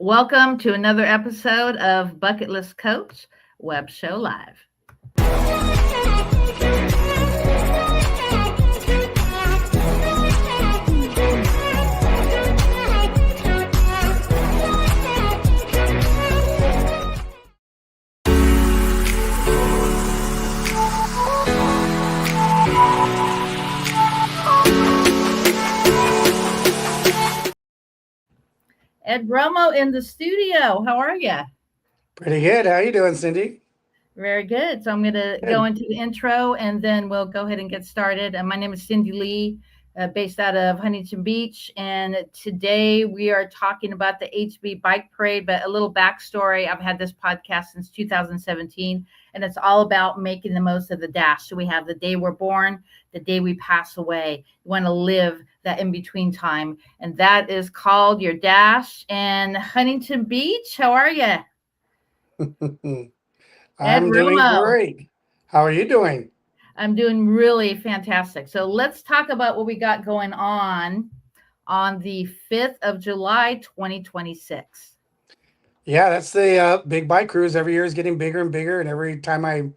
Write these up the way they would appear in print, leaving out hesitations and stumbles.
Welcome to another episode of Bucket List Coach Web Show Live. Ed Romo in the studio. How are you? Pretty good. How you doing, Cindy? Very good. So I'm going to go Good. into the intro and then we'll go ahead and get started. My name is Cindy Lee, based out of Huntington Beach. And today we are talking about the HB Bike Parade, but a little backstory. I've had this podcast since 2017, and it's all about making the most of the dash. So we have the day we're born, the day we pass away. You want to live that in between time. And that is called your dash. And Huntington Beach, how are you? Ed I'm doing Romo. great. How are you doing? I'm doing really fantastic. So let's talk about what we got going on the 5th of July, 2026. Yeah, that's the big bike cruise. Every year is getting bigger and bigger, and every time I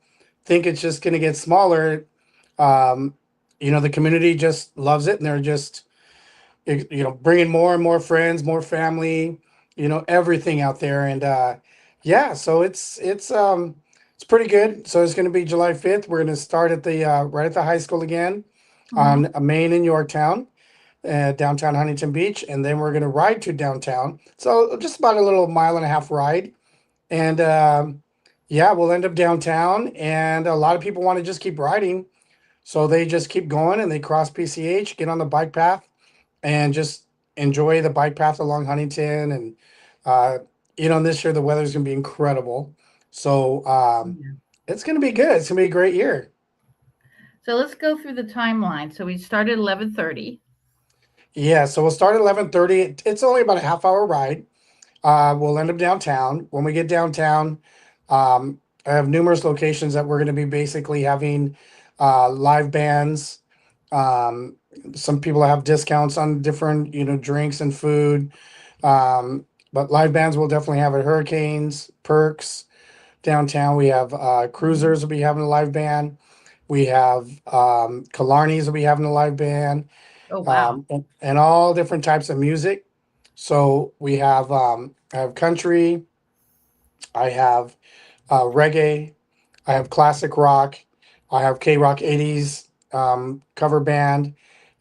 think it's just going to get smaller, um, the community just loves it, and they're just bringing more and more friends, more family, everything out there, and yeah, so it's pretty good. So it's going to be July 5th. We're going to start at the right at the high school again Mm-hmm. on Main in Yorktown, downtown Huntington Beach, and then we're going to ride to downtown. So just about a little mile and a half ride, and yeah, we'll end up downtown. And a lot of people want to just keep riding, so they just keep going and they cross PCH, get on the bike path, and just enjoy the bike path along Huntington. And uh, and this year the weather's going to be incredible, so Yeah. it's going to be good. It's going to be a great year. So let's go through the timeline. So we started 11:30. Yeah, so we'll start at 11:30. It's only about a half hour ride. We'll end up downtown. When we get downtown, I have numerous locations that we're going to be basically having live bands. Um, some people have discounts on different, drinks and food. Um, but live bands will definitely have at Hurricanes, Perks. Downtown, we have Mhm. Cruisers will be having a live band. We have Killarney's will be having a live band, Oh, wow. and all different types of music. So we have I have country, I have reggae, I have classic rock, I have K Rock 80s cover band,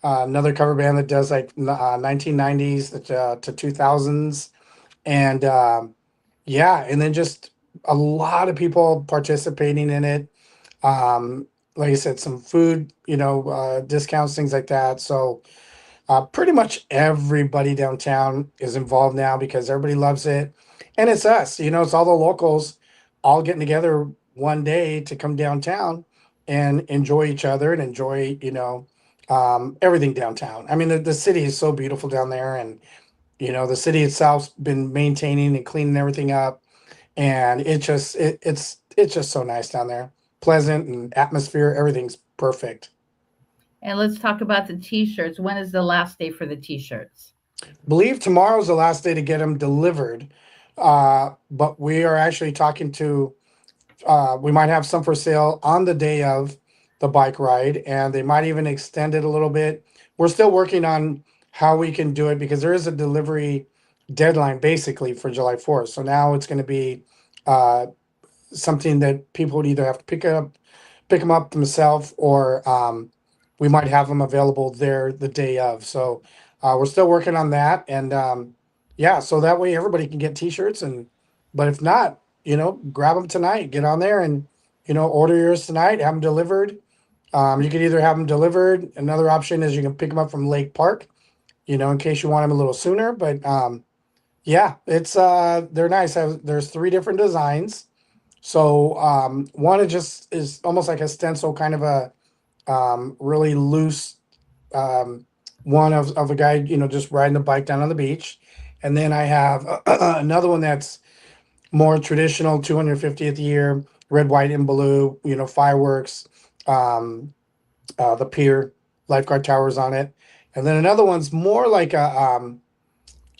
another cover band that does like 1990s to 2000s, and yeah, and then just a lot of people participating in it. Um, like I said, some food, discounts, things like that. So pretty much everybody downtown is involved now because everybody loves it. And it's us, it's all the locals all getting together one day to come downtown and enjoy each other and enjoy, everything downtown. I mean, the city is so beautiful down there. And, the city itself's been maintaining and cleaning everything up. And it's just so nice down there. Pleasant and atmosphere, everything's perfect. And let's talk about the t-shirts. When is the last day for the t-shirts? Believe tomorrow's the last day to get them delivered. But we are actually talking to, we might have some for sale on the day of the bike ride, and they might even extend it a little bit. We're still working on how we can do it because there is a delivery deadline basically for July 4th. So now it's going to be uh, something that people would either have to pick them up themselves, or we might have them available there the day of. So we're still working on that, and yeah, so that way everybody can get T-shirts. And but if not, grab them tonight. Get on there and order yours tonight. Have them delivered. You can either have them delivered. Another option is you can pick them up from Lake Park. In case you want them a little sooner. But yeah, it's they're nice. There's three different designs. So one is almost like a stencil, kind of a really loose um, one of a guy, just riding a bike down on the beach. And then I have another one that's more traditional, 250th year, red, white, and blue, fireworks, um, the pier, lifeguard towers on it. And then another one's more like a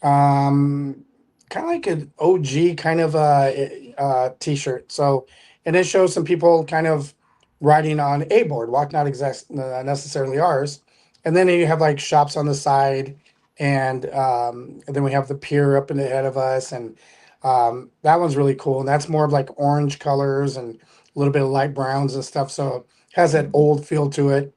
um, kind of like an OG kind of t-shirt. So, and it shows some people kind of riding on a boardwalk, not necessarily ours. And then you have like shops on the side, and then we have the pier up in the head of us, and that one's really cool. And that's more of like orange colors and a little bit of light browns and stuff. So it has that old feel to it.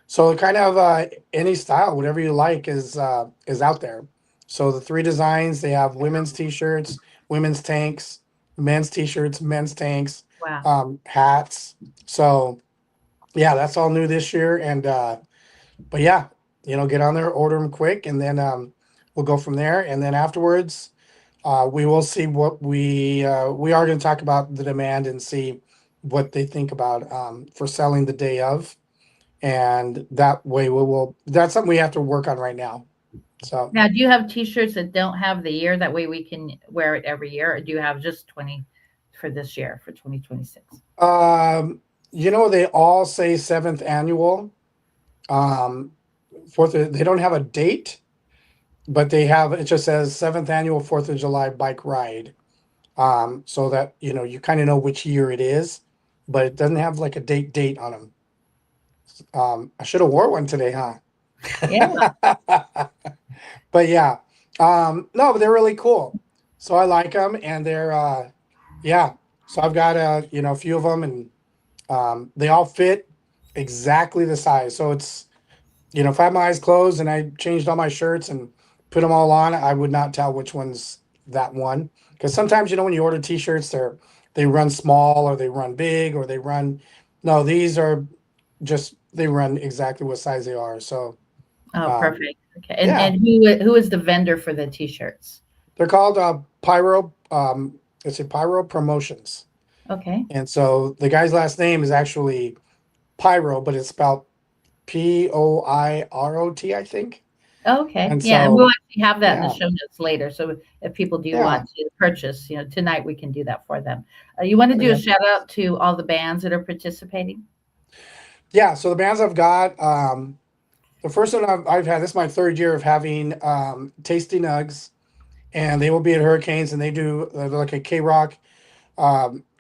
So kind of any style, whatever you like, is out there. So the three designs, they have women's t-shirts, women's tanks, men's t-shirts, men's tanks, Wow. hats. So yeah, that's all new this year. And but yeah, get on there, order them quick, and then we'll go from there. And then afterwards, we will see what we are going to talk about the demand and see what they think about for selling the day of, and that way we will. That's something we have to work on right now. So, Now, do you have T-shirts that don't have the year? That way we can wear it every year, or do you have just 20 for this year for 2026? they all say seventh annual. Um, they don't have a date, but they have it just says seventh annual Fourth of July bike ride. So that you kind of know which year it is, but it doesn't have like a date on them. I should have wore one today, huh? Yeah. But yeah, no, but they're really cool. So I like them, and they're yeah. So I've got a few of them, and they all fit exactly the size. So it's if I had my eyes closed and I changed all my shirts and put them all on, I would not tell which one's that one. Because sometimes when you order T-shirts, they run small or they run big or they run. No, these are just they run exactly what size they are. So Oh, um, perfect. Okay. And yeah, who is the vendor for the T-shirts? they're called Pyro. It's a Pyro Promotions, Okay. and so the guy's last name is actually Pyro, but it's spelled Poirot, I think. Okay. And Yeah, and we'll so actually have that in the yeah, show notes later. So if people do yeah, want to purchase, tonight we can do that for them. You want to do a okay. shout out to all the bands that are participating? Yeah. So the bands I've got, the first one I've had, this is my third year of having Tasty Nugs, and they will be at Hurricanes, and they're like a K Rock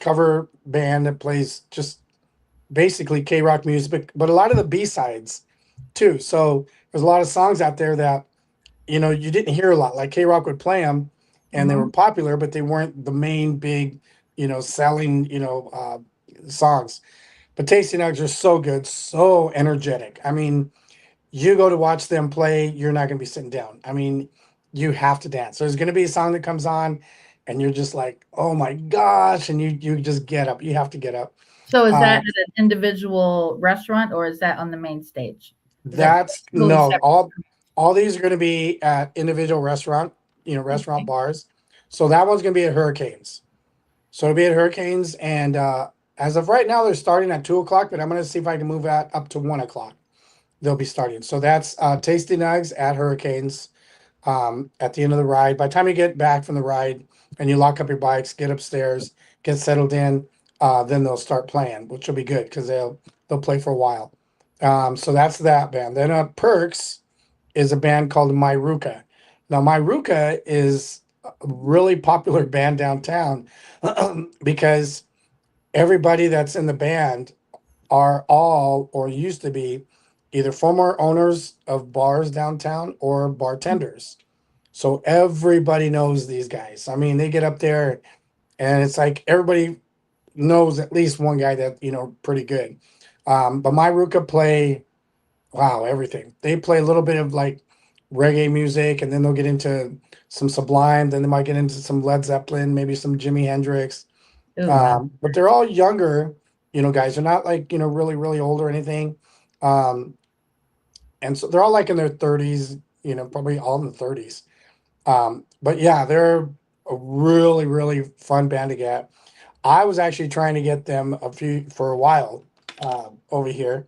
cover band that plays just basically K Rock music, but a lot of the B sides too. So there's a lot of songs out there that you didn't hear a lot. Like K Rock would play them, and they were Hmm. popular, but they weren't the main big, selling, songs. But Tasty Nugs are so good, so energetic. I mean, you go to watch them play, you're not going to be sitting down. I mean, you have to dance. There's going to be a song that comes on, and you're just like, oh my gosh, and you just get up. You have to get up. So is that Uh, at an individual restaurant or is that on the main stage? Is that that's totally no, separate? all these are going to be at individual restaurant Okay. bars. So that one's going to be at Hurricanes. So it'll be at Hurricanes, and as of right now, they're starting at 2 o'clock. But I'm going to see if I can move that up to 1 o'clock. They'll be starting. So that's Tasty Nugs at Hurricanes at the end of the ride. By the time you get back from the ride and you lock up your bikes, get upstairs, get settled in, then they'll start playing, which will be good because they'll play for a while. So that's that band. Then Perks is a band called Myruka. Now Myruka is a really popular band downtown because everybody that's in the band are all or used to be either former owners of bars downtown or bartenders. So everybody knows these guys. I mean, they get up there and it's like everybody knows at least one guy that, pretty good. But my Ruka play, wow, everything. They play a little bit of like reggae music, and then they'll get into some Sublime, then they might get into some Led Zeppelin, maybe some Jimi Hendrix. Oh, wow. But they're all younger, guys. They're not like, really, really old or anything. Um, and so they're all like in their 30s, probably all in the 30s. But yeah, they're a really, really fun band to get. I was actually trying to get them for a while over here,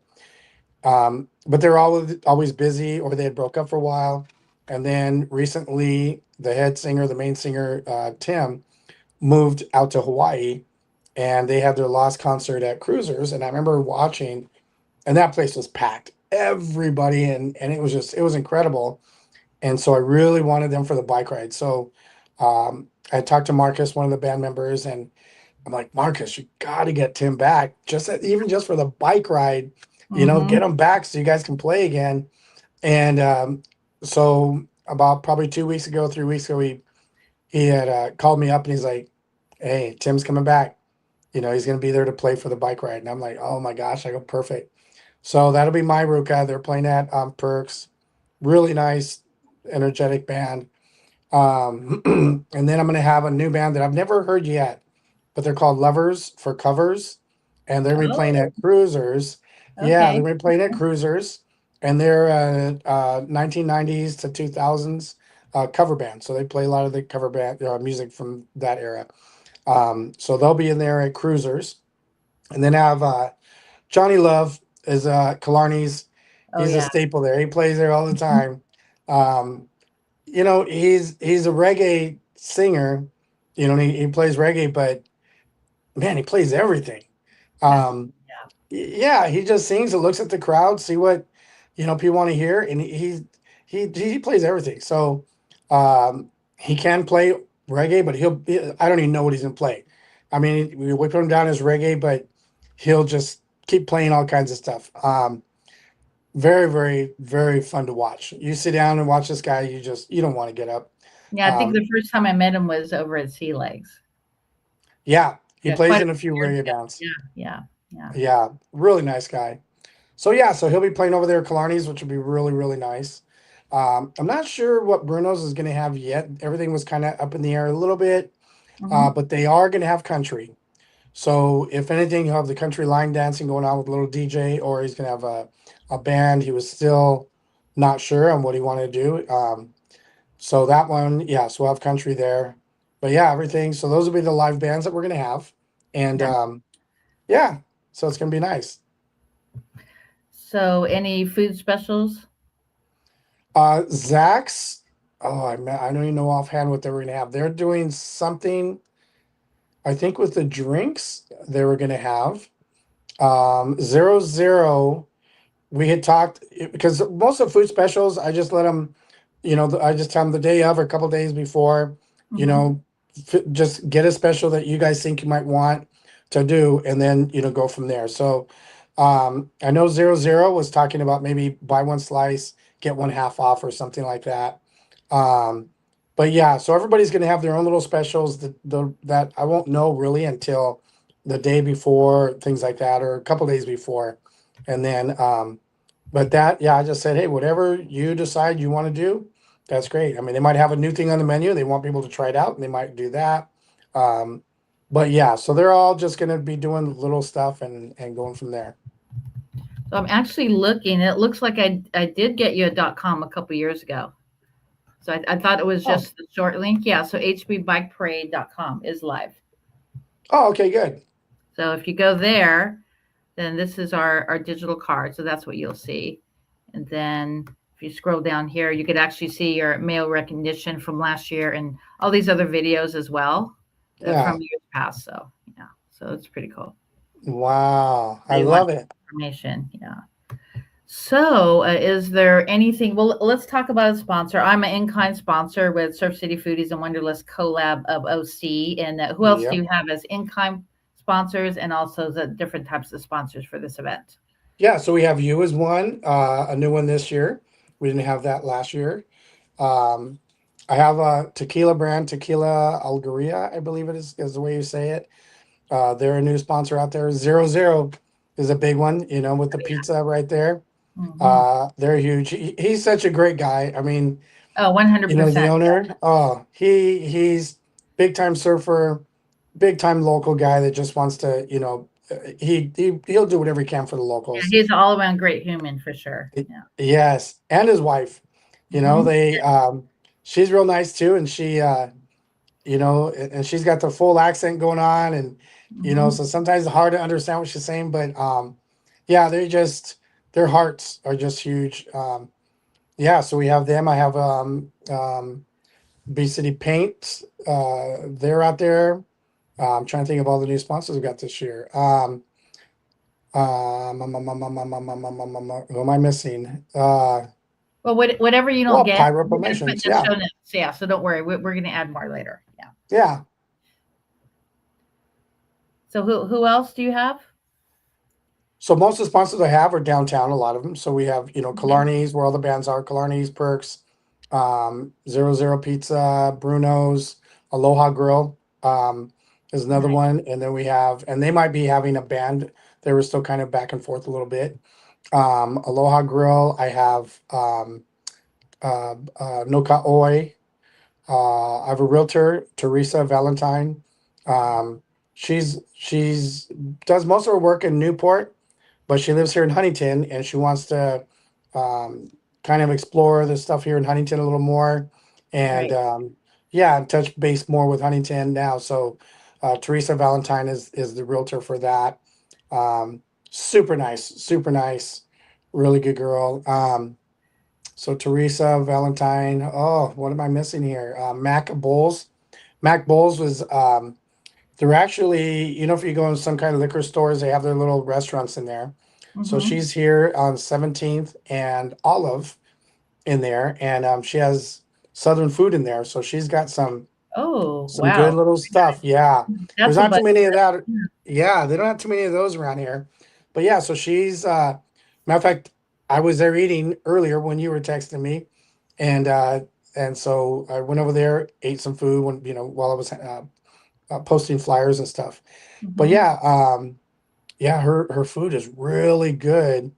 but they're always busy, or they had broke up for a while. And then recently, the main singer, Tim, moved out to Hawaii, and they had their last concert at Cruisers. And I remember watching, and that place was packed, everybody, and it was incredible. And so I really wanted them for the bike ride. So I talked to Marcus, one of the band members, and I'm like, Marcus, you got to get Tim back, even just for the bike ride, get Mm-hmm. him back so you guys can play again. And so about probably 2 weeks ago, 3 weeks ago, he had called me up and he's like, "Hey, Tim's coming back. He's going to be there to play for the bike ride." And I'm like, "Oh my gosh!" I go, "Perfect." So that'll be my Ruka. They're playing at Perks. Really nice, energetic band. And then I'm going to have a new band that I've never heard yet, but they're called Lovers for Covers, and they're going to be playing Oh, at Cruisers. Yeah, they're okay. going to be playing at Cruisers, and they're 1990s to 2000s cover band. So they play a lot of the cover band music from that era. So they'll be in there at Cruisers, and then have Johnny Love is Killarney's. Oh He's a yeah. staple there. He plays there all the Mhm. time. Um, he's a reggae singer, and he plays reggae, but man, he plays everything. That's Um, yeah, he just sings and looks at the crowd, see what people want to hear, and he plays everything. So he can play reggae, but I don't even know what he's gonna play. I mean, we put him down as reggae, but he'll just keep playing all kinds of stuff. Very, very, very fun to watch. You sit down and watch this guy, you don't want to get up. Yeah, I think Um, the first time I met him was over at Sea Legs. yeah, he Yeah, plays quite a in a few few years reggae ago. bands. Yeah, yeah, Yeah, really nice guy. So yeah, so he'll be playing over there at Killarney's, which will be really, really nice. I'm not sure what Bruno's is going to have yet. Everything was kind of up in the air a little bit, yeah. Hmm. but they are going to have country. So if anything, you'll have the country line dancing going on with a little DJ, or he's going to have a band. He was still not sure on what he wanted to do. So that one, yeah, so we'll have country there. But yeah, everything. So those will be the live bands that we're going to have. And Nice. yeah, so it's going to be nice. So, any food specials? Zach's. Oh, I don't even know offhand what they were gonna have. They're doing something. I think with the drinks they were gonna have. 00. We had talked because most of the food specials, I just let them, I just tell them the day of or a couple days before, you Hmm. know, just get a special that you guys think you might want to do, and then go from there. So, I know 00 was talking about maybe buy one slice, get one half off, or something like that. Um, but yeah, so everybody's gonna have their own little specials that I won't know really until the day before, things like that, or a couple days before, and then but that, yeah, I just said, hey, whatever you decide you want to do, that's great. I mean, they might have a new thing on the menu. They want people to try it out, and they might do that. Um, but yeah, so they're all just going to be doing little stuff and going from there. So I'm actually looking. It looks like I did get you a .com a couple years ago. So I thought it was Oh, just the short link. Yeah. So hbbikeparade.com is live. oh, okay, good. So if you go there, then this is our digital card. So that's what you'll see. And then if you scroll down here, you could actually see your mail recognition from last year and all these other videos as well from Yeah, years past. So yeah, so it's pretty cool. wow, So I you want love it. information, yeah. So, is there anything? Well, let's talk about a sponsor. I'm an in-kind sponsor with Surf City Foodies and Wonderlust collab of OC. And who else do Yep. you have as in-kind sponsors and also the different types of sponsors for this event? Yeah, so we have you as one, a new one this year. We didn't have that last year. Um, I have a tequila brand, Tequila Algeria, I believe is the way you say it. They're a new sponsor out there. 00 is a big one, with the pizza right there. Hmm. They're huge. He's such a great guy. I mean, Oh, the 100%. owner. Oh, he's big time surfer, big time local guy that just wants to, he'll do whatever he can for the Yeah, locals. he's an all-around great human for sure. Yeah. Yes, and his wife. Hmm. They she's real nice too, and and she's got the full accent going on, and Hmm. so sometimes it's hard to understand what she's saying, but yeah, their hearts are just huge. Yeah, so we have them. I have B City Paint. They're out there. I'm trying to think of all the new sponsors we got this year. Who am I missing? Well, whatever you don't Well, get, Pyro we're going to put in Promotions. the Yeah. show notes. Yeah, so don't worry. We're going to add more later. Yeah. Yeah. So who else do you have? So most of the sponsors I have are downtown, a lot of them. So we have, Okay. Killarney's, where all the bands are, Killarney's, Perks, Zero Zero Pizza, Bruno's, Aloha Grill, is another Nice. one. And then we have, and they might be having a band. They were still kind of back and forth a little bit. Aloha Grill, I have, Noka Oi. I have a realtor, Teresa Valentine. Um, she's does most of her work in Newport, but she lives here in Huntington, and she wants to um, kind of explore the stuff here in Huntington a little more, and Right. yeah, touch base more with Huntington now. So Teresa Valentine is the realtor for that. Um, super nice, really good girl. So Teresa Valentine. Oh, what am I missing here? Mac Bowles. Mac Bowles was they're actually, if you go in some kind of liquor stores, they have their little restaurants in there. So Mm-hmm. she's here on 17th and Olive in there, and she has Southern food in there. So she's got Oh, some good wow. little stuff. Yeah, there's That's a not too budget. many of that. Yeah. Yeah, they don't have too many of those around here. But yeah, so she's matter of fact, I was there eating earlier when you were texting me, and so I went over there, ate some food when while I was posting flyers and stuff. But Mm-hmm. yeah, yeah, her food is really good,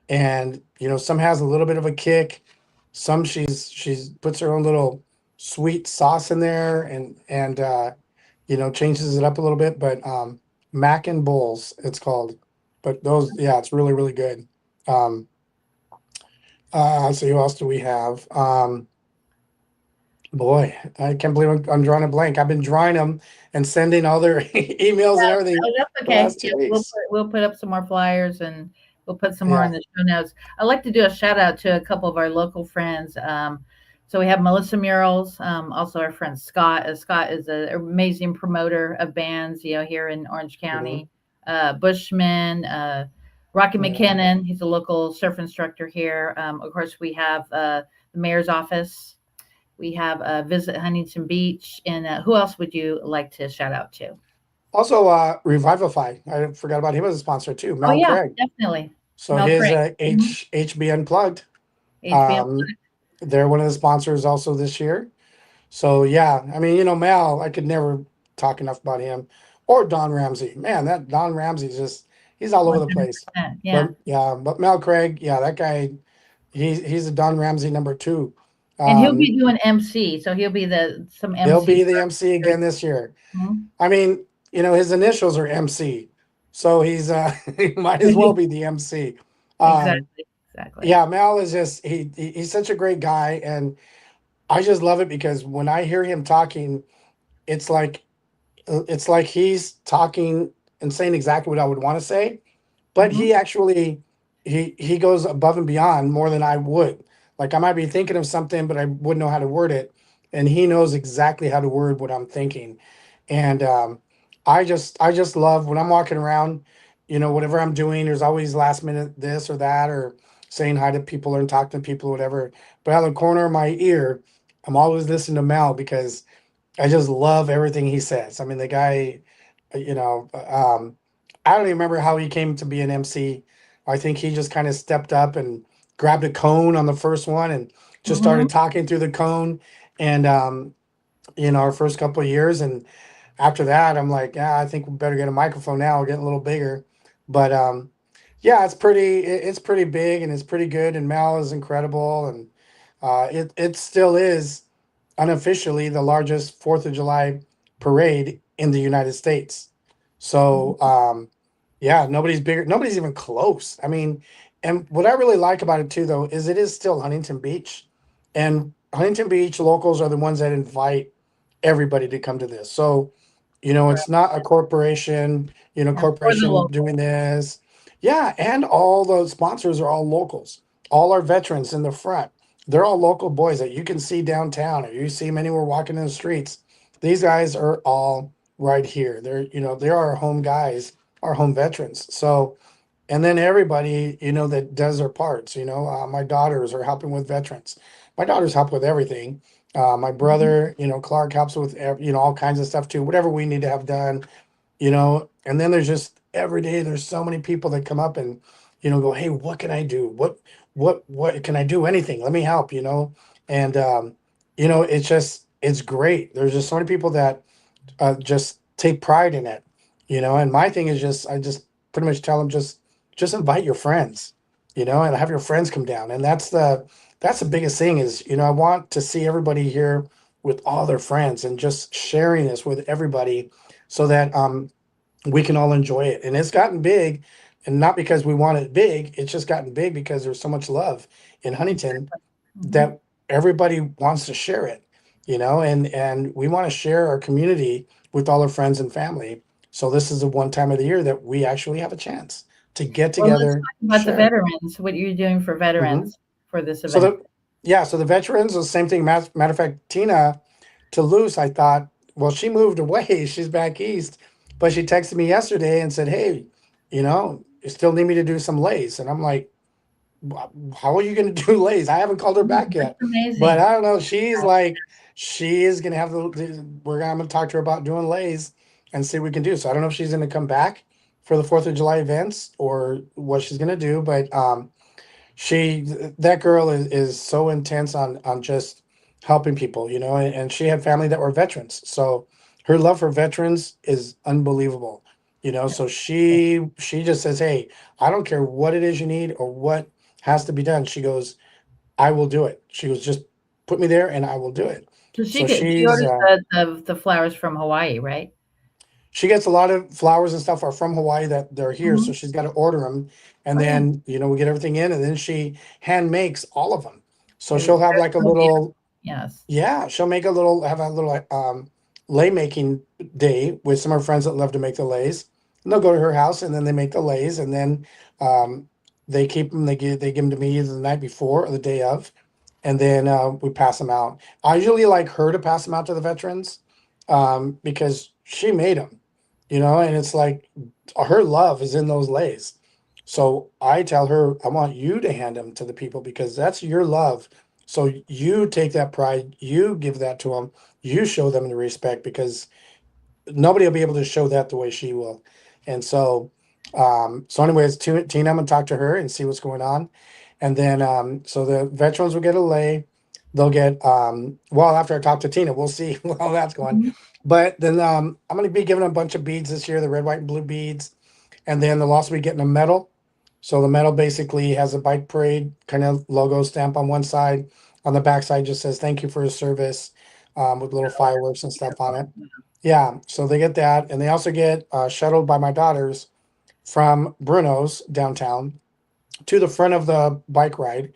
and some has a little bit of a kick. Some she's puts her own little sweet sauce in there, and changes it up a little bit. But Mac and Bowls, it's called. But those, yeah, it's really good. Um, let's see, who else do we have? Boy, I can't believe I'm drawing a blank. I've been drawing them and sending all their emails and everything Oh, that's the okay. last two Yeah, we'll weeks. put up some more flyers and we'll put some more in Yeah. the show notes. I'd like to do a shout out to a couple of our local friends. So we have Melissa Murals, also our friend Scott. Scott is an amazing promoter of bands, here in Orange Mhm. County. Bushman, Rocky Yeah. McKinnon, he's a local surf instructor here. Of course, we have the mayor's office. We have Visit Huntington Beach. And who else would you like to shout out to? Also, Revivify. I forgot about him as a sponsor too. Oh Mel yeah, Craig. definitely. So Mel his Craig. Mhm. HB Unplugged. HBM. Um, they're one of the sponsors also this year. So yeah, I mean, Mel, I could never talk enough about him or Don Ramsey. Man, that Don Ramsey's just he's all over the place. 100%. But Yeah. yeah, but Mel Craig, yeah, that guy, he's a Don Ramsey number two. And he'll Um, be doing MC, so he'll be the some he'll MC be the for MC again this year. Mhm. I mean, his initials are MC, so he's he might as well be the MC. Um, Exactly. Exactly. yeah, Mel is just he's such a great guy, and I just love it because when I hear him talking, it's like he's talking and saying exactly what I would want to say, but Mhm. he actually he goes above and beyond more than I would. Like I might be thinking of something, but I wouldn't know how to word it, and he knows exactly how to word what I'm thinking. And I just love when I'm walking around, whatever I'm doing. There's always last minute this or that, or saying hi to people or talking to people or whatever. But out of the corner of my ear, I'm always listening to Mel because I just love everything he says. I mean, the guy, you know, um, I don't even remember how he came to be an MC. I think he just kind of stepped up and grabbed a cone on the first one and just Mhm. started talking through the cone. And our first couple of years, and after that, I'm like, yeah, I think we better get a microphone now. We're getting a little bigger, but yeah, it's pretty big and it's pretty good. And Mal is incredible, and it still is unofficially the largest Fourth of July parade in the United States. So Mhm. yeah, nobody's bigger, nobody's even close. I mean, and what I really like about it too, though, is it is still Huntington Beach, and Huntington Beach locals are the ones that invite everybody to come to this. So, Correct. it's not a corporation, Yeah. For the corporation local. doing this. Yeah, and all the sponsors are all locals. All our veterans in the front, they're all local boys that you can see downtown, or you see them anywhere walking in the streets. These guys are all right here. They're our home guys, our home veterans. So, and then everybody, that does their parts. My daughters are helping with veterans. My daughters help with everything, My Mhm. brother, Clark helps with all kinds of stuff too, whatever we need to have done. And then there's just every day there's so many people that come up and go, hey, what can I do, what can I do, anything, let me help, and it's great. There's just so many people that just take pride in it, and my thing is just I just pretty much tell them, just invite your friends, and have your friends come down. And that's the biggest thing is, I want to see everybody here with all their friends and just sharing this with everybody, so that we can all enjoy it. And it's gotten big, and not because we want it big. It's just gotten big because there's so much love in Huntington Mhm. that everybody wants to share it, and we want to share our community with all our friends and family. So this is the one time of the year that we actually have a chance to get Well, let's together, talk about the share it. veterans, what you're doing for Mhm. veterans for this So event. the veterans, the same thing. Matter of fact, Tina Toulouse, I thought, well, she moved away. She's back east, but she texted me yesterday and said, "Hey, you still need me to do some lays?" And I'm like, how are you going to do lays? I haven't called her back That's yet, but amazing. I don't know. She's like, she is going to have I'm going to talk to her about doing lays and see what we can do. So I don't know if she's going to come back for the 4th of July events or what she's going to do, but she that girl is so intense on just helping people, and she had family that were veterans, so her love for veterans is unbelievable, so she just says, hey, I don't care what it is you need or what has to be done. She goes, I will do it. She goes, just put me there and I will do it. So So she she's orders the flowers from Hawaii, right? she gets a lot of flowers and stuff are from Hawaii that they're here, so Mhm. she's got to order them, and Oh, yeah. then we get everything in, and then she hand makes all of them. So They're she'll have like a so beautiful. little, Yes. yeah, she'll make have a little lei making day with some of her friends that love to make the leis. And they'll go to her house and then they make the leis, and then um, they keep them. They give them to me either the night before or the day of, and then we pass them out. I usually like her to pass them out to the veterans, because she made them, and it's like her love is in those leis. So I tell her, I want you to hand them to the people because that's your love. So you take that pride, you give that to them, you show them the respect because nobody will be able to show that the way she will. And so anyways, Tina, I'm gonna talk to her and see what's going on. And then so the veterans will get a lay. They'll get well, after I talk to Tina, we'll see how that's going. Mhm. But then I'm gonna be giving them a bunch of beads this year, the red, white, and blue beads. And then they'll also be getting a medal. So the medal basically has a bike parade kind of logo stamp on one side. On the back side just says thank you for your service, with little Oh, fireworks and that's stuff on beautiful. it. Yeah, so they get that, and they also get shuttled by my daughters from Bruno's downtown to the front of the bike ride,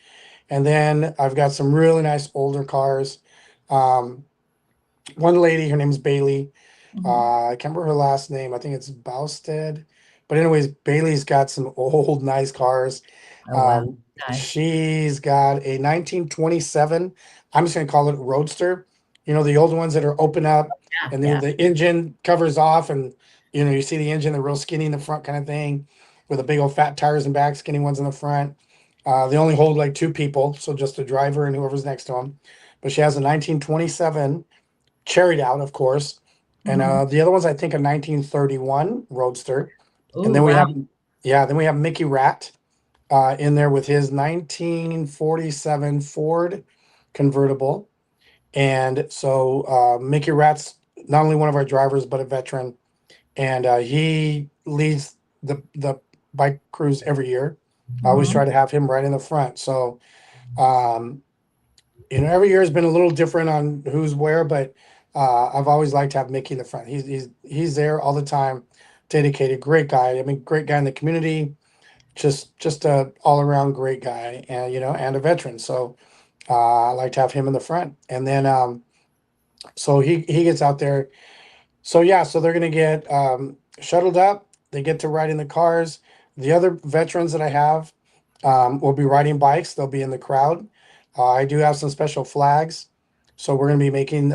and then I've got some really nice older cars. Um, One lady, her name's Bailey. Mhm. I can't remember her last name. I think it's Bausted. But anyways, Bailey's got some old nice cars. Oh, wow. Nice. She's got a 1927. I'm just gonna call it Roadster. The old ones that are open up Yeah, and then yeah. the engine covers off, and you see the engine, the real skinny in the front kind of thing, with the big old fat tires in back, skinny ones in the front. They only hold like two people, so just a driver and whoever's next to them. But she has a 1927 cherried out, of course. And Mhm. the other one's I think a 1931 Roadster. And Ooh, then we wow. have yeah, then we have Mickey Rat in there with his 1947 Ford convertible. And so Mickey Rat's not only one of our drivers but a veteran, and he leads the bike cruise every year. I always Mhm. try to have him right in the front. So um, every year has been a little different on who's where, but I've always liked to have Mickey in the front. He's there all the time, dedicated, great guy. I mean, great guy in the community, just a all around great guy, and and a veteran. So I like to have him in the front, and then so he gets out there. So yeah, so they're gonna get shuttled up. They get to ride in the cars. The other veterans that I have will be riding bikes. They'll be in the crowd. I do have some special flags, so we're gonna be making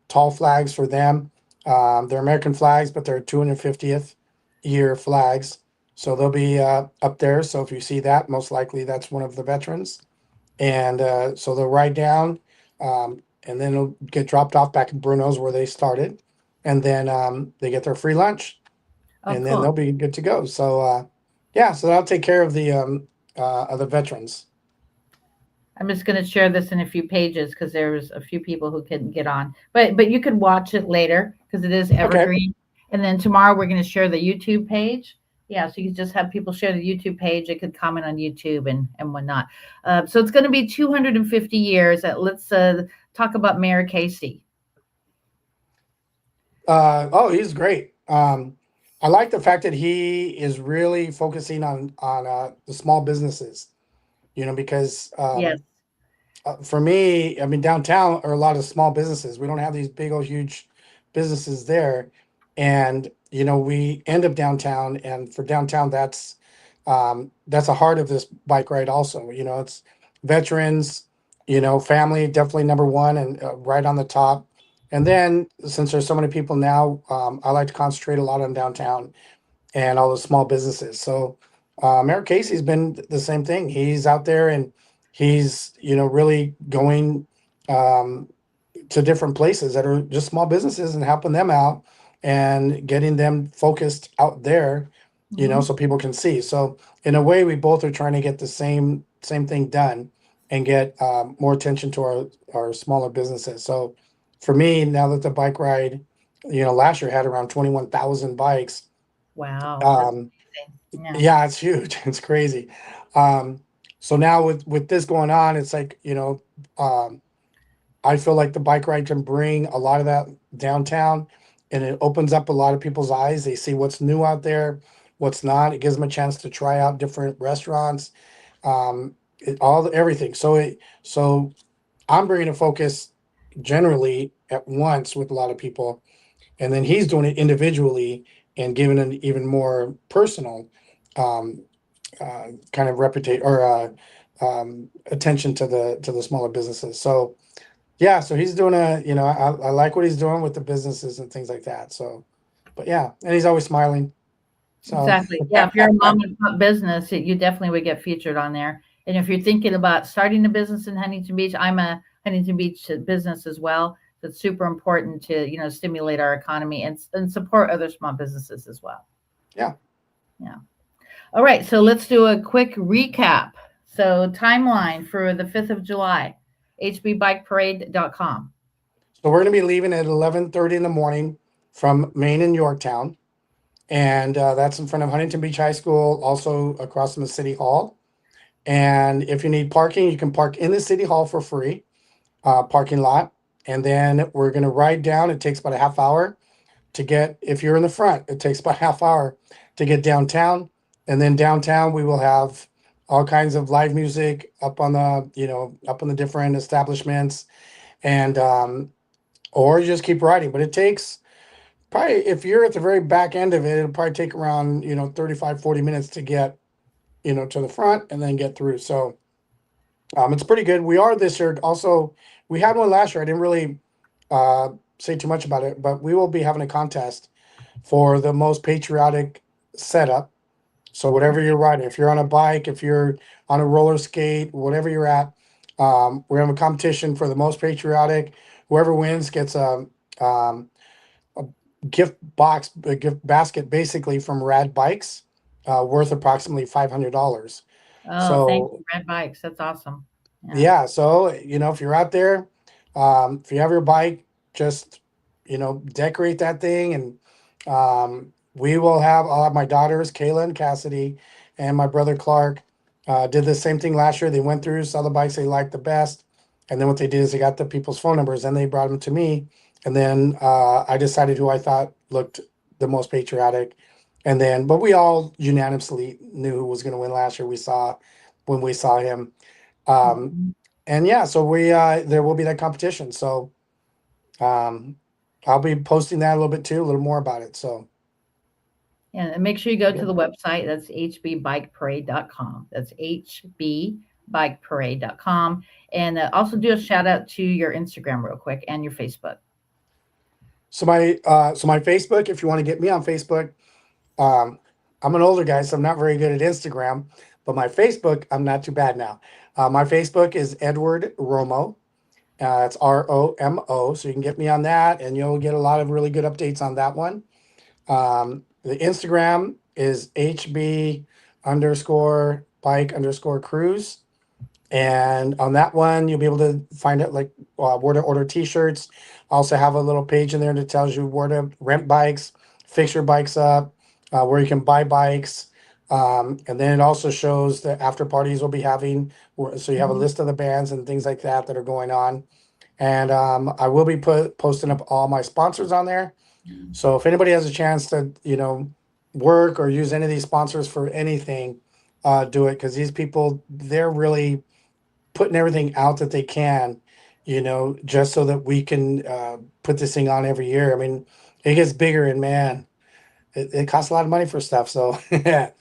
tall flags for them. They're American flags, but they're 250th year flags. So they'll be up there. So if you see that, most likely that's one of the veterans. And so they'll ride down. and then it'll get dropped off back at Bruno's where they started, and then they get their free lunch, Oh, and then they'll cool. be good to go. So yeah, so that'll take care of the veterans. I'm just going to share this in a few pages because there's a few people who couldn't get on, but you can watch it later because it is Okay. evergreen. And then tomorrow we're going to share the YouTube page. Yeah, so you can just have people share the YouTube page. They could comment on YouTube and whatnot. So it's going to be 250 years. Let's talk about Mayor Casey. Oh, he's great. I like the fact that he is really focusing on the small businesses. Because Yes. for me, I mean, downtown are a lot of small businesses. We don't have these big old huge businesses there, and we end up downtown. And for downtown, that's a heart of this bike ride. Also, it's veterans, family definitely number one and right on the top. And then since there's so many people now, I like to concentrate a lot on downtown and all the small businesses. So Mayor Casey's been the same thing. He's out there and he's really going um, to different places that are just small businesses and helping them out and getting them focused out there, Hmm. so people can see. So in a way, we both are trying to get the same thing done and get more attention to our smaller businesses. So for me, now that the bike ride, last year had around 21,000 bikes. Wow, that's um, amazing. Yeah. yeah, it's huge. It's crazy. Um, so now with this going on, it's like, um, I feel like the bike ride can bring a lot of that downtown, and it opens up a lot of people's eyes. They see what's new out there, what's not. It gives them a chance to try out different restaurants, everything. So I'm bringing a focus generally at once with a lot of people, and then he's doing it individually and giving an even more personal um, kind of reputation or attention to the smaller businesses. So yeah, so he's doing I like what he's doing with the businesses and things like that. So, but yeah, and he's always smiling. So Exactly. Yeah, if you're a mom and pop business, you definitely would get featured on there. And if you're thinking about starting a business in Huntington Beach, I'm a Huntington Beach business as well. So it's super important to, stimulate our economy and support other small businesses as well. yeah, Yeah. All right, so let's do a quick recap. So timeline for the 5th of July, hbbikeparade.com. so we're gonna be leaving at 11:30 in the morning from Maine and Yorktown, and that's in front of Huntington Beach High School, also across from the City Hall. And if you need parking, you can park in the City Hall for free, parking lot. And then we're gonna ride down. It takes about a half hour to get, if you're in the front, it takes about a half hour to get downtown. And then downtown, we will have all kinds of live music up on the different establishments. And, or you just keep riding. But it takes probably, if you're at the very back end of it, it'll probably take around, 35, 40 minutes to get, to the front and then get through. So it's pretty good. We are this year also, we had one last year. I didn't really uh, say too much about it, but we will be having a contest for the most patriotic setup. So whatever you're riding, if you're on a bike, if you're on a roller skate, whatever you're at, we're having a competition for the most patriotic. Whoever wins gets a gift box, a gift basket, basically from Rad Bikes, worth approximately $500. Oh, thank So you, Red Bikes. That's awesome. Yeah. yeah, so if you're out there, if you have your bike, just decorate that thing, and I'll have my daughters, Kayla and Cassidy, and my brother Clark. Did the same thing last year. They went through, saw the bikes they liked the best, and then what they did is they got the people's phone numbers and they brought them to me, and then I decided who I thought looked the most patriotic, and then but we all unanimously knew who was going to win last year. We saw when we saw him. Um, Mhm. and yeah, so we there will be that competition. So um, I'll be posting that a little bit too, a little more about it. So And make sure you go to yeah. the website. That's hbbikeparade.com. That's hbbikeparade.com. And also do a shout out to your Instagram real quick and your Facebook. So my Facebook, if you want to get me on Facebook, um, I'm an older guy, so I'm not very good at Instagram, but my Facebook, I'm not too bad now. My Facebook is Edward Romo, It's Romo. So you can get me on that, and you'll get a lot of really good updates on that one. The Instagram is HB underscore bike underscore cruise. And on that one, you'll be able to find out like where to order t-shirts. I also have a little page in there that tells you where to rent bikes, fix your bikes up, where you can buy bikes. And then it also shows the after parties we'll be having. So you have a Mhm. list of the bands and things like that that are going on. And I will be posting up all my sponsors on there. So if anybody has a chance to, work or use any of these sponsors for anything, do it because these people, they're really putting everything out that they can, just so that we can put this thing on every year. I mean, it gets bigger and man, it costs a lot of money for stuff. So Yeah,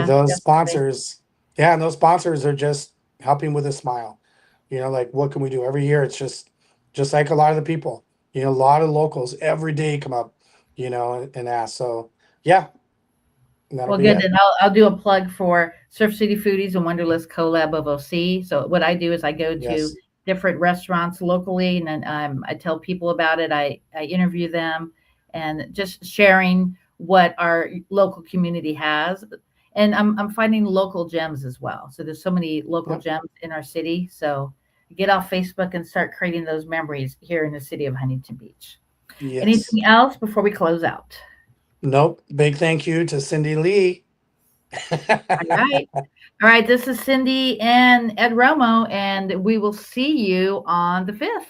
those definitely. sponsors, yeah, and those sponsors are just helping with a smile. Like what can we do every year? It's just like a lot of the people, a lot of locals every day come up, and ask. So yeah, and that'll Well, be good. it. And I'll do a plug for Surf City Foodies and Wonderlist collab of OC. So what I do is I go to Yes. different restaurants locally, and then I tell people about it. I interview them, and just sharing what our local community has. And I'm finding local gems as well. So there's so many local Yep. gems in our city. So get off Facebook and start creating those memories here in the city of Huntington Beach. Yes. Anything else before we close out? Nope. Big thank you to Cindy Lee. All right. All right. This is Cindy and Ed Romo, and we will see you on the 5th.